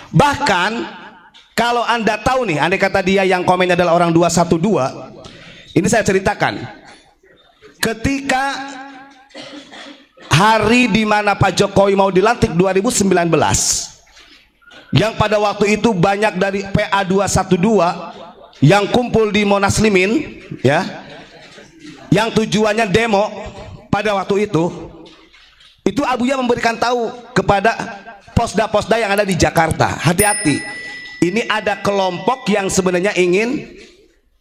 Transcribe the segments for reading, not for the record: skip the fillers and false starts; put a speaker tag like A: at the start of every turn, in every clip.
A: Bahkan kalau Anda tahu nih, andai kata dia yang komen adalah orang 212, ini saya ceritakan. Ketika hari di mana Pak Jokowi mau dilantik 2019, yang pada waktu itu banyak dari PA 212 yang kumpul di Monas Limin, ya, yang tujuannya demo pada waktu itu Abuya memberikan tahu kepada posda-posda yang ada di Jakarta, hati-hati, ini ada kelompok yang sebenarnya ingin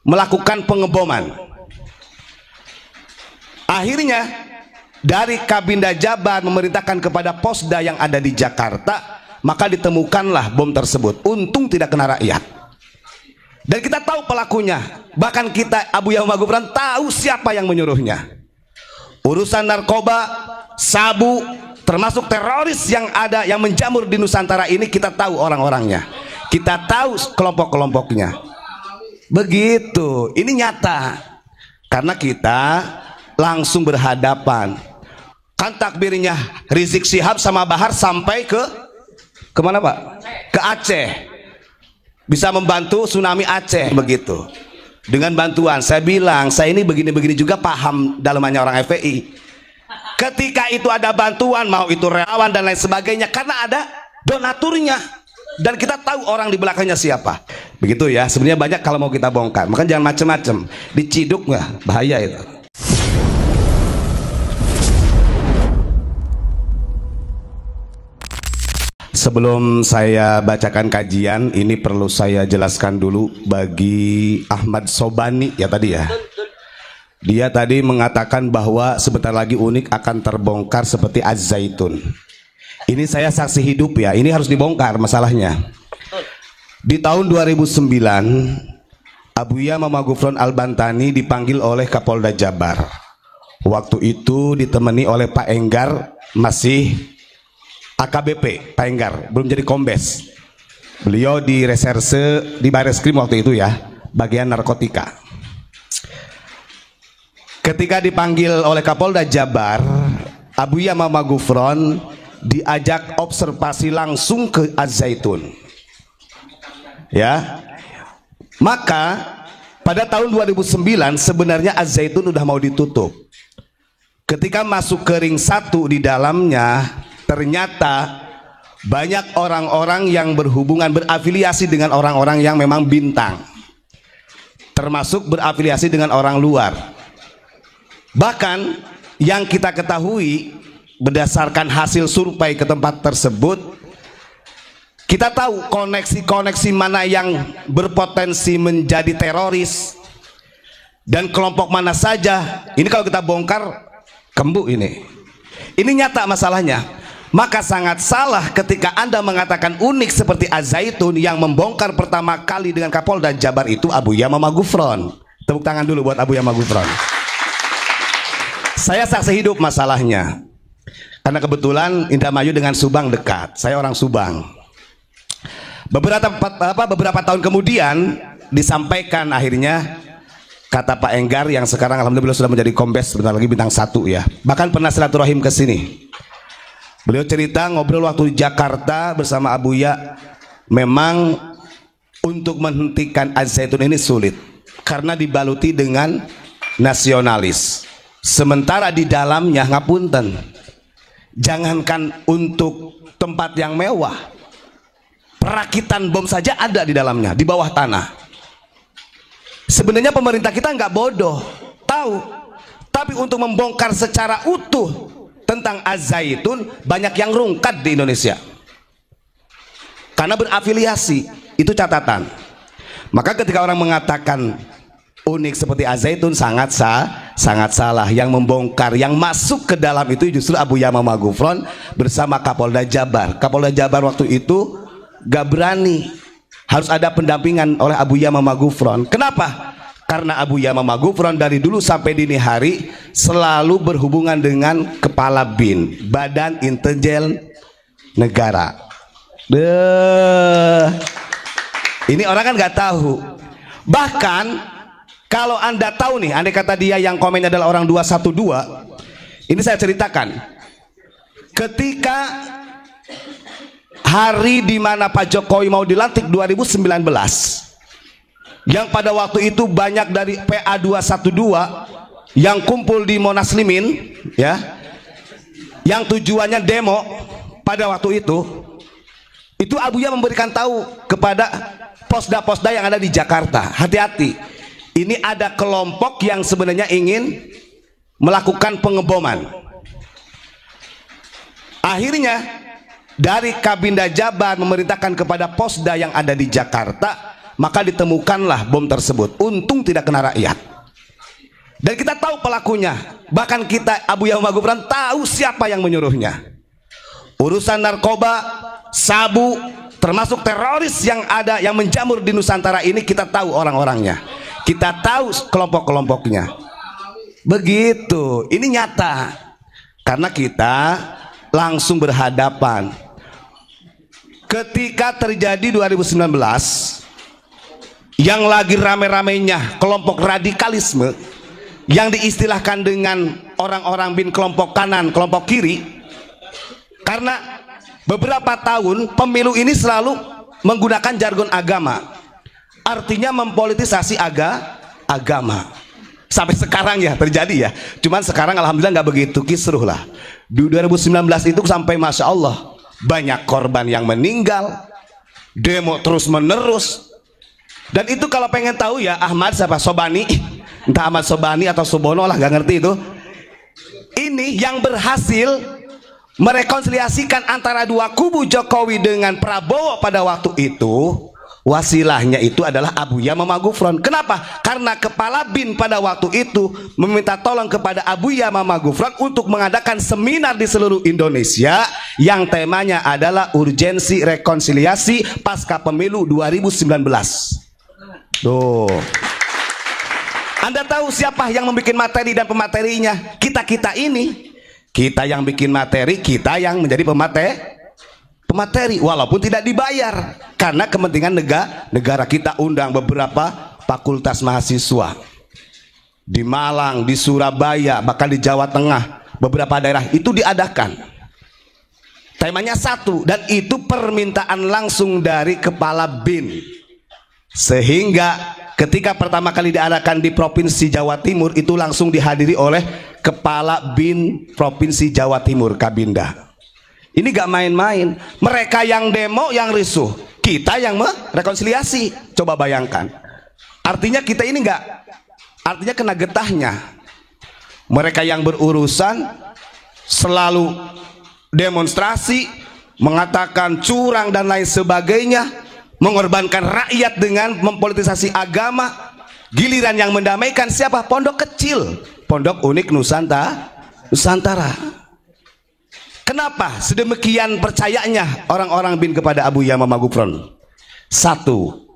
A: melakukan pengeboman. Akhirnya dari Kabinda Jabar memerintahkan kepada posda yang ada di Jakarta, maka ditemukanlah bom tersebut. Untung tidak kena rakyat. Dan kita tahu pelakunya. Bahkan kita, Abuya Muhammad Gufron, tahu siapa yang menyuruhnya. Urusan narkoba, sabu, termasuk teroris yang ada, yang menjamur di Nusantara ini, kita tahu orang-orangnya. Kita tahu kelompok-kelompoknya. Begitu. Ini nyata. Karena kita langsung berhadapan. Kan takbirnya Rizik Syihab sama Bahar sampai ke kemana Pak? Ke Aceh. Bisa membantu tsunami Aceh, begitu. Dengan bantuan, saya bilang, saya ini begini-begini juga paham dalamannya orang FPI. Ketika itu ada bantuan, mau itu relawan dan lain sebagainya, karena ada donaturnya. Dan kita tahu orang di belakangnya siapa. Begitu ya, sebenarnya banyak kalau mau kita bongkar. Makanya jangan macem-macem. Diciduk nggak? Bahaya itu. Sebelum saya bacakan kajian, ini perlu saya jelaskan dulu bagi Ahmad Sobani ya tadi ya. Dia tadi mengatakan bahwa sebentar lagi UNIK akan terbongkar seperti Az-Zaitun. Ini saya saksi hidup ya, ini harus dibongkar masalahnya. Di tahun 2009, Abuya Muhammad Gufron Al-Bantani dipanggil oleh Kapolda Jabar. Waktu itu ditemani oleh Pak Enggar, masih AKBP, Pak Enggar, belum jadi kombes. Beliau di reserse di Bareskrim waktu itu ya, bagian narkotika. Ketika dipanggil oleh Kapolda Jabar, Abuya Muhammad Gufron diajak observasi langsung ke Az-Zaitun. Ya. Maka pada tahun 2009 sebenarnya Az-Zaitun udah mau ditutup. Ketika masuk ke ring 1 di dalamnya, ternyata banyak orang-orang yang berhubungan, berafiliasi dengan orang-orang yang memang bintang, termasuk berafiliasi dengan orang luar. Bahkan yang kita ketahui berdasarkan hasil survei ke tempat tersebut, kita tahu koneksi-koneksi mana yang berpotensi menjadi teroris dan kelompok mana saja. Ini kalau kita bongkar kembuk ini nyata masalahnya. Maka sangat salah ketika Anda mengatakan UNIK seperti Az-Zaitun. Yang membongkar pertama kali dengan Kapolda Jabar itu Abuya Muhammad Gufron. Tepuk tangan dulu buat Abuya Muhammad Gufron. Saya saksi hidup masalahnya. Karena kebetulan Indramayu dengan Subang dekat. Saya orang Subang. Beberapa tahun kemudian disampaikan akhirnya, kata Pak Enggar yang sekarang alhamdulillah sudah menjadi kombes, sebentar lagi bintang 1 ya. Bahkan pernah silaturahim ke sini. Beliau cerita ngobrol waktu di Jakarta bersama Abuya, memang untuk menghentikan Az-Zaitun ini sulit karena dibaluti dengan nasionalis. Sementara di dalamnya, ngapunten, jangankan untuk tempat yang mewah, perakitan bom saja ada di dalamnya, di bawah tanah. Sebenarnya pemerintah kita nggak bodoh, tahu. Tapi untuk membongkar secara utuh tentang Az-Zaitun, banyak yang rungkat di Indonesia karena berafiliasi. Itu catatan. Maka ketika orang mengatakan UNIK seperti Az-Zaitun, sangat salah. Yang membongkar, yang masuk ke dalam itu justru Abuya Muhammad Gufron bersama Kapolda Jabar. Kapolda Jabar waktu itu gak berani, harus ada pendampingan oleh Abuya Muhammad Gufron. Kenapa? Karena Abuya Muhammad Gufron dari dulu sampai dini hari selalu berhubungan dengan Kepala BIN, Badan Intelijen Negara. Ini orang kan nggak tahu. Bahkan kalau Anda tahu nih, andai kata dia yang komen adalah orang 212, ini saya ceritakan. Ketika hari di mana Pak Jokowi mau dilantik 2019, yang pada waktu itu banyak dari PA 212 yang kumpul di Monas Limin, ya, yang tujuannya demo pada waktu itu Abuya memberikan tahu kepada posda-posda yang ada di Jakarta, hati-hati, ini ada kelompok yang sebenarnya ingin melakukan pengeboman. Akhirnya dari Kabinda Jabar memerintahkan kepada posda yang ada di Jakarta, maka ditemukanlah bom tersebut. Untung tidak kena rakyat. Dan kita tahu pelakunya. Bahkan kita, Abuya Muhammad Gufron, tahu siapa yang menyuruhnya. Urusan narkoba, sabu, termasuk teroris yang ada, yang menjamur di Nusantara ini, kita tahu orang-orangnya. Kita tahu kelompok-kelompoknya. Begitu. Ini nyata. Karena kita langsung berhadapan. Ketika terjadi 2019, yang lagi rame-ramenya kelompok radikalisme yang diistilahkan dengan orang-orang bin kelompok kanan, kelompok kiri, karena beberapa tahun pemilu ini selalu menggunakan jargon agama, artinya mempolitisasi agama. Sampai sekarang ya terjadi ya, cuman sekarang alhamdulillah nggak begitu kisruh lah. Di 2019 itu sampai masya Allah banyak korban yang meninggal, demo terus menerus. Dan itu kalau pengen tahu ya, Ahmad siapa? Sobani, entah Ahmad Sobani atau Subono lah, gak ngerti itu. Ini yang berhasil merekonsiliasikan antara dua kubu Jokowi dengan Prabowo pada waktu itu, wasilahnya itu adalah Abuya Muhammad Gufron. Kenapa? Karena kepala BIN pada waktu itu meminta tolong kepada Abuya Muhammad Gufron untuk mengadakan seminar di seluruh Indonesia yang temanya adalah urgensi rekonsiliasi pasca pemilu 2019. Tuh, Anda tahu siapa yang membuat materi dan pematerinya? Kita ini, kita yang bikin materi, kita yang menjadi pemateri, walaupun tidak dibayar, karena kepentingan negara. Kita undang beberapa fakultas mahasiswa di Malang, di Surabaya, bahkan di Jawa Tengah, beberapa daerah itu diadakan. Temanya satu, dan itu permintaan langsung dari kepala BIN. Sehingga ketika pertama kali diadakan di Provinsi Jawa Timur, itu langsung dihadiri oleh Kepala BIN Provinsi Jawa Timur, Kabinda. Ini gak main-main. Mereka yang demo, yang risuh, kita yang merekonsiliasi. Coba bayangkan. Artinya kita ini artinya kena getahnya. Mereka yang berurusan selalu demonstrasi, mengatakan curang dan lain sebagainya, mengorbankan rakyat dengan mempolitisasi agama. Giliran yang mendamaikan siapa? Pondok kecil, Pondok Unik Nusantara. Kenapa sedemikian percayanya orang-orang BIN kepada Abuya Muhammad Gufron? Satu,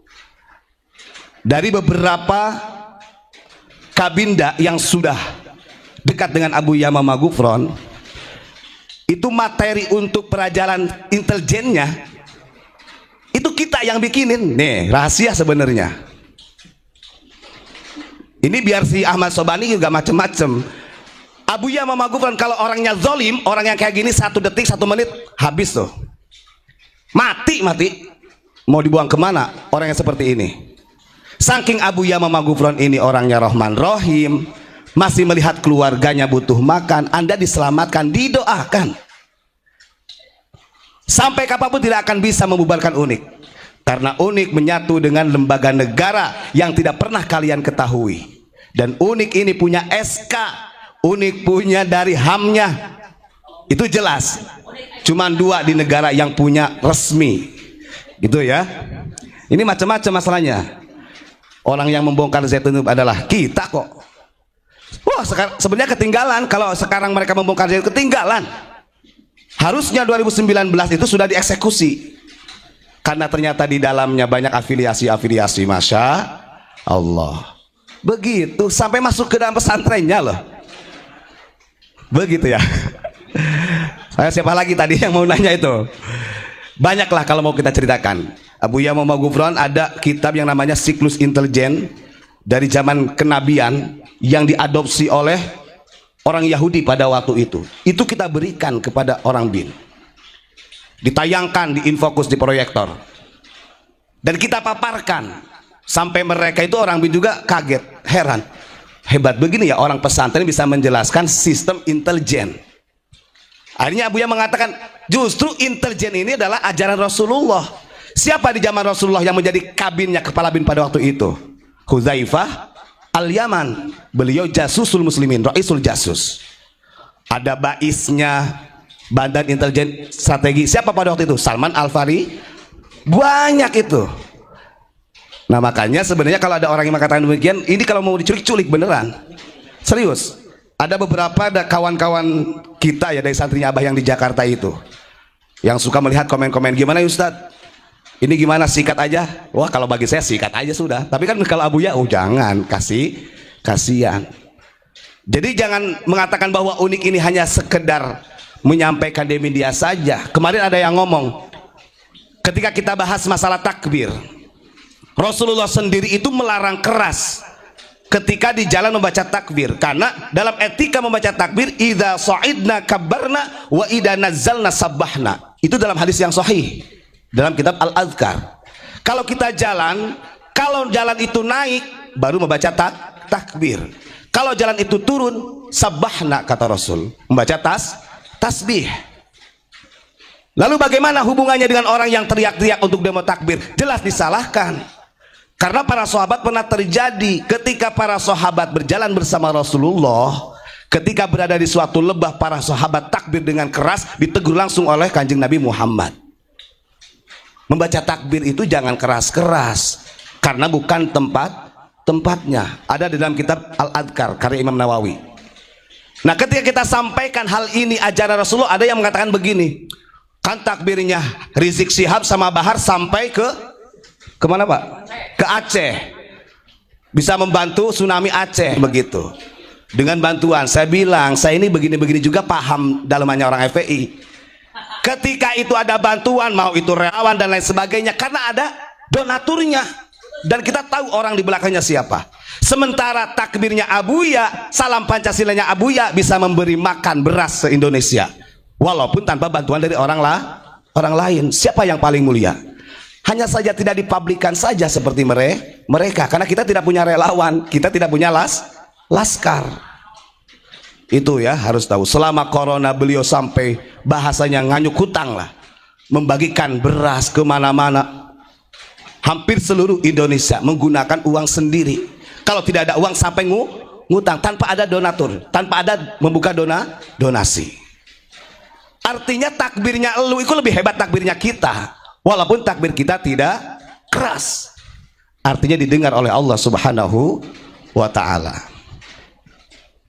A: dari beberapa kabinda yang sudah dekat dengan Abuya Muhammad Gufron, itu materi untuk pelajaran intelijennya itu kita yang bikinin. Nih rahasia sebenarnya. Ini biar si Ahmad Sobani juga macem-macem. Abuya Muhammad Gufron kalau orangnya zolim, orang yang kayak gini 1 detik 1 menit habis tuh, mati. Mau dibuang kemana orang yang seperti ini? Saking Abuya Muhammad Gufron ini orangnya Rahman Rohim, masih melihat keluarganya butuh makan, Anda diselamatkan, didoakan. Sampai kapanpun tidak akan bisa membubarkan UNIK, karena UNIK menyatu dengan lembaga negara yang tidak pernah kalian ketahui. Dan UNIK ini punya SK, UNIK punya dari HAM-nya, itu jelas. Cuman 2 di negara yang punya resmi, gitu ya. Ini macam-macam masalahnya. Orang yang membongkar Zaitun itu adalah kita kok. Wah, sebenarnya ketinggalan. Kalau sekarang mereka membongkar Zaitun, ketinggalan. Harusnya 2019 itu sudah dieksekusi, karena ternyata di dalamnya banyak afiliasi-afiliasi. Masya Allah. Begitu sampai masuk ke dalam pesantrennya loh. Begitu ya. Saya siapa lagi tadi yang mau nanya itu? Banyaklah kalau mau kita ceritakan. Abuya Muhammad Gufron ada kitab yang namanya Siklus Intelijen dari zaman kenabian yang diadopsi oleh orang Yahudi pada waktu itu. Itu kita berikan kepada orang BIN. ditayangkan di Infokus di proyektor, dan kita paparkan sampai mereka itu orang bin juga kaget, heran, hebat begini ya orang pesantren bisa menjelaskan sistem intelijen. Akhirnya Abuya mengatakan justru intelijen ini adalah ajaran Rasulullah. Siapa di zaman Rasulullah yang menjadi kabinnya, kepala bin pada waktu itu? Hudzaifah Al-Yaman. Beliau jasusul muslimin, raisul jasus. Ada baisnya Badan Intelijen Strategi. Siapa pada waktu itu? Salman Al-Fari. Banyak itu. Nah makanya sebenarnya kalau ada orang yang mengatakan demikian, ini kalau mau diculik-culik beneran. Serius. Ada beberapa kawan-kawan kita ya dari santrinya Abah yang di Jakarta itu, yang suka melihat komen-komen, gimana Ustadz? Ini gimana, sikat aja? Wah kalau bagi saya sikat aja sudah. Tapi kan kalau Abuya, oh jangan, kasihan. Jadi jangan mengatakan bahwa unik ini hanya sekedar menyampaikan di media saja. Kemarin ada yang ngomong, ketika kita bahas masalah takbir, Rasulullah sendiri itu melarang keras ketika di jalan membaca takbir, karena dalam etika membaca takbir, idza sa'idna kabbarna wa idza nazzalna sabbahna. Itu dalam hadis yang sahih dalam kitab Al-Azkar. Kalau kita jalan, kalau jalan itu naik baru membaca takbir. Kalau jalan itu turun, sabbahna kata Rasul, membaca tasbih. Lalu bagaimana hubungannya dengan orang yang teriak-teriak untuk demo takbir? Jelas disalahkan. Karena para sahabat pernah terjadi ketika para sahabat berjalan bersama Rasulullah, ketika berada di suatu lembah, para sahabat takbir dengan keras, ditegur langsung oleh Kanjeng Nabi Muhammad. Membaca takbir itu jangan keras-keras, karena bukan tempatnya. Ada di dalam kitab Al-Adhkar karya Imam Nawawi. Nah ketika kita sampaikan hal ini ajaran Rasulullah, ada yang mengatakan begini, kan takbirnya Rizik Syihab sama Bahar sampai kemana Pak? Ke Aceh, bisa membantu tsunami Aceh begitu. Dengan bantuan, saya bilang saya ini begini-begini juga paham dalamannya orang FPI. Ketika itu ada bantuan, mau itu relawan dan lain sebagainya, karena ada donaturnya dan kita tahu orang di belakangnya siapa. Sementara takbirnya Abuya, salam Pancasilanya Abuya bisa memberi makan beras se-Indonesia walaupun tanpa bantuan dari orang lain. Siapa yang paling mulia? Hanya saja tidak dipublikkan saja seperti mereka, karena kita tidak punya relawan, kita tidak punya laskar. Itu ya harus tahu. Selama corona beliau sampai bahasanya nganyuk hutang lah, membagikan beras kemana-mana, hampir seluruh Indonesia menggunakan uang sendiri. Kalau tidak ada uang sampai ngutang, tanpa ada donatur, tanpa ada membuka donasi. Artinya takbirnya elu itu lebih hebat takbirnya kita, walaupun takbir kita tidak keras. Artinya didengar oleh Allah Subhanahu wa ta'ala.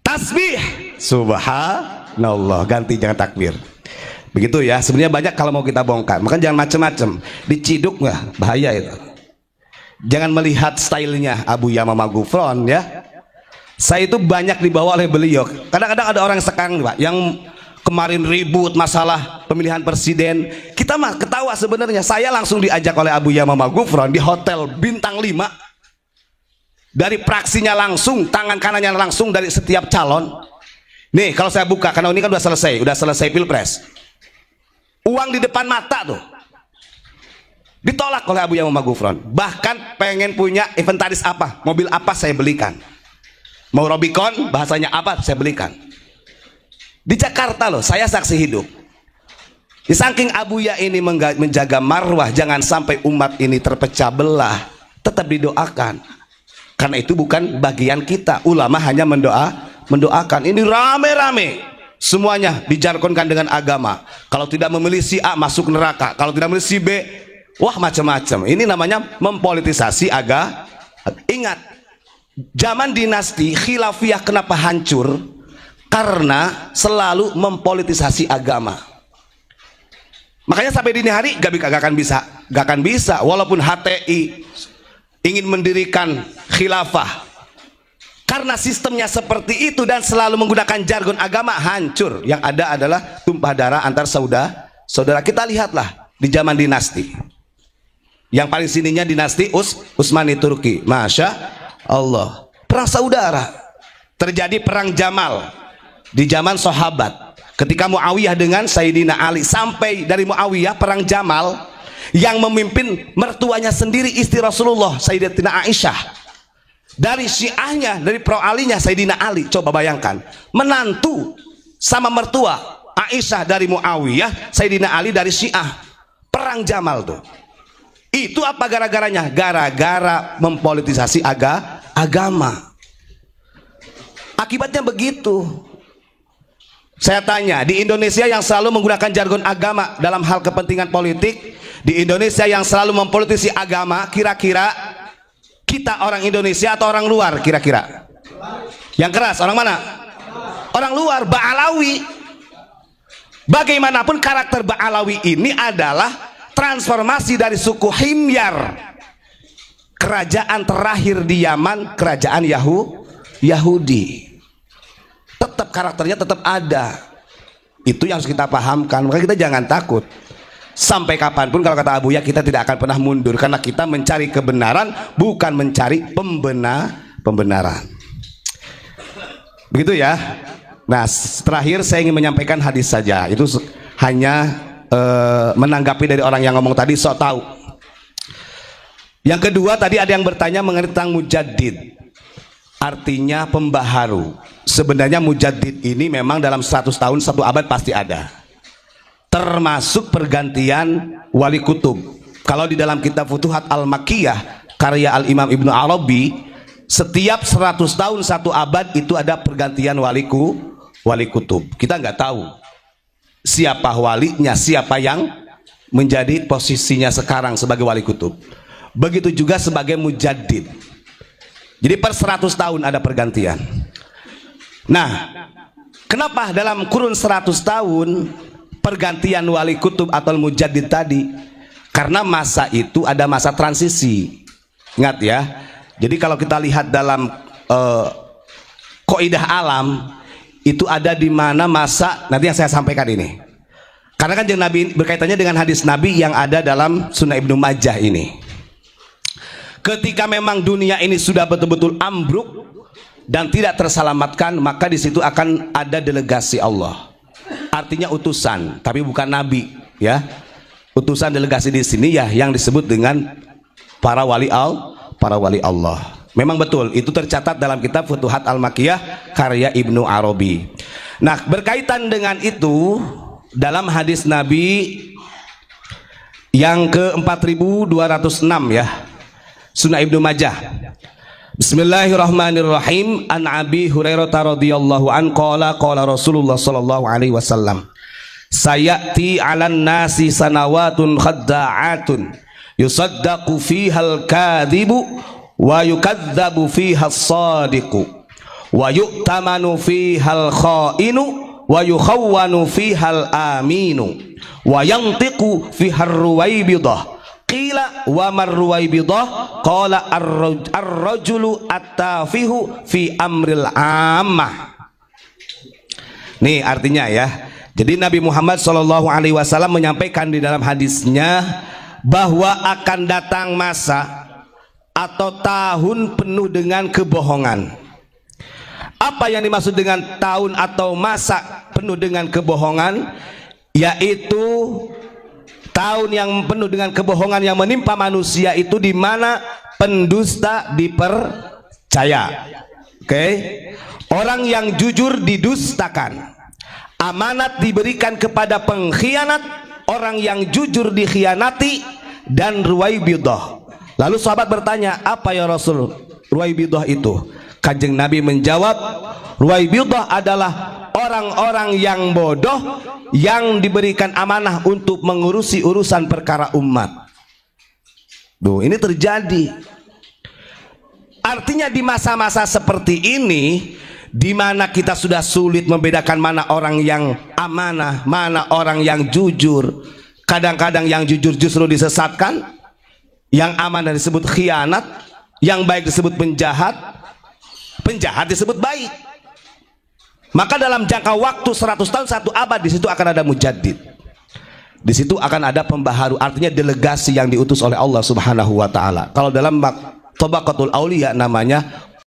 A: Tasbih, subhanallah, ganti jangan takbir. Begitu ya, sebenarnya banyak kalau mau kita bongkar. Makanya jangan macem-macem, diciduk nggak, bahaya itu. Jangan melihat stylenya Abu Yamamah Gufron ya. Saya itu banyak dibawa oleh beliau. Kadang-kadang ada orang sekarang Pak, yang kemarin ribut masalah pemilihan presiden, kita mah ketawa sebenarnya. Saya langsung diajak oleh Abu Yamamah Gufron di hotel bintang 5, dari praksinya langsung, tangan kanannya langsung dari setiap calon. Nih kalau saya buka, karena ini kan udah selesai pilpres, uang di depan mata tuh ditolak oleh Abu Yamamah Gufron. Bahkan pengen punya inventaris apa, mobil apa saya belikan, mau Robicon bahasanya apa saya belikan. Di Jakarta loh, saya saksi hidup. Di saking Abuya ini menjaga marwah, jangan sampai umat ini terpecah belah, tetap didoakan. Karena itu bukan bagian kita. Ulama hanya mendoakan. Ini rame-rame, semuanya dijargonkan dengan agama. Kalau tidak memilih si A masuk neraka, kalau tidak memilih si B, wah macam-macam. Ini namanya mempolitisasi agama. Ingat, zaman dinasti khilafiyah kenapa hancur? Karena selalu mempolitisasi agama. Makanya sampai dini hari gak akan bisa. Walaupun HTI ingin mendirikan khilafah, karena sistemnya seperti itu dan selalu menggunakan jargon agama, hancur. Yang ada adalah tumpah darah antar saudara. Kita lihatlah di zaman dinasti, yang paling sininya dinasti Utsmani Turki, Masya Allah, perang saudara. Terjadi perang Jamal di zaman sahabat, ketika Muawiyah dengan Sayyidina Ali, sampai dari Muawiyah perang Jamal yang memimpin mertuanya sendiri istri Rasulullah Sayyidatina Aisyah, dari Syiahnya, dari pro Alinya Sayyidina Ali. Coba bayangkan, menantu sama mertua Aisyah dari Muawiyah, Sayyidina Ali dari Syiah, perang Jamal tuh. Itu apa gara-garanya? Gara-gara mempolitisasi agama. Akibatnya begitu. Saya tanya, di Indonesia yang selalu menggunakan jargon agama dalam hal kepentingan politik, di Indonesia yang selalu mempolitisi agama, kira-kira kita orang Indonesia atau orang luar kira-kira? Yang keras orang mana? Orang luar, Ba'alawi. Bagaimanapun karakter Ba'alawi ini adalah transformasi dari suku Himyar, kerajaan terakhir di Yaman, kerajaan Yahudi. Tetap karakternya tetap ada. Itu yang harus kita pahamkan. Maka kita jangan takut. Sampai kapanpun kalau kata Abuya, kita tidak akan pernah mundur, karena kita mencari kebenaran, bukan mencari pembenaran. Begitu ya. Nah, terakhir saya ingin menyampaikan hadis saja. Itu hanya menanggapi dari orang yang ngomong tadi sok tahu. Yang kedua, tadi ada yang bertanya mengenai tentang mujaddid, artinya pembaharu. Sebenarnya mujaddid ini memang dalam 100 tahun, 1 abad pasti ada, termasuk pergantian wali kutub. Kalau di dalam kitab Futuhat Al-Makkiyah karya Al-Imam Ibnu Arabi, setiap 100 tahun 1 abad itu ada pergantian wali kutub. Kita nggak tahu siapa walinya, siapa yang menjadi posisinya sekarang sebagai wali kutub. Begitu juga sebagai mujaddid. Jadi per 100 tahun ada pergantian. Nah, kenapa dalam kurun 100 tahun pergantian wali kutub atau mujaddid tadi? Karena masa itu ada masa transisi. Ingat ya. Jadi kalau kita lihat dalam kaidah alam, itu ada di mana masa, nanti yang saya sampaikan ini. Karena kan Nabi berkaitannya dengan hadis Nabi yang ada dalam Sunan Ibnu Majah ini. Ketika memang dunia ini sudah betul-betul ambruk dan tidak terselamatkan, maka di situ akan ada delegasi Allah. Artinya utusan, tapi bukan nabi, ya. Utusan delegasi di sini ya yang disebut dengan para wali Allah. Memang betul, itu tercatat dalam kitab Futuhat Al-Makkiyah karya Ibnu Arabi. Nah, berkaitan dengan itu, dalam hadis Nabi yang ke-4206 ya, Sunan Ibnu Majah. Bismillahirrahmanirrahim. An Abi Hurairah radhiyallahu an qala qala Rasulullah sallallahu alaihi wasallam, sayati 'alan nasi sanawatun khadda'atun yusaddaqu fihal kadhibu wa yukadzabu fiha as-sadiqu wa yu'tamanu fihal kha'inu wa yukhawwanu fihal aminu wa yantiqu fihar ruwaibidah. Qila wa marruwaibidah qala ar-rajulu at-tafihu fi amril ammah. Nih artinya ya. Jadi Nabi Muhammad SAW menyampaikan di dalam hadisnya bahwa akan datang masa atau tahun penuh dengan kebohongan. Apa yang dimaksud dengan tahun atau masa penuh dengan kebohongan? Yaitu tahun yang penuh dengan kebohongan yang menimpa manusia, itu di mana pendusta dipercaya. Oke? Orang yang jujur didustakan, amanat diberikan kepada pengkhianat, orang yang jujur dikhianati, dan ruwaibidah. Lalu sahabat bertanya, apa ya Rasul ruwaibidah itu? Kanjeng Nabi menjawab, ruwaibidah adalah orang-orang yang bodoh yang diberikan amanah untuk mengurusi urusan perkara umat. Duh, ini terjadi. Artinya di masa-masa seperti ini, di mana kita sudah sulit membedakan mana orang yang amanah, mana orang yang jujur. Kadang-kadang yang jujur justru disesatkan, yang amanah disebut khianat, yang baik disebut penjahat, penjahat disebut baik. Maka dalam jangka waktu 100 tahun 1 abad, di situ akan ada mujaddid. Di situ akan ada pembaharu, artinya delegasi yang diutus oleh Allah Subhanahu wa taala. Kalau dalam Tabaqatul Auliya namanya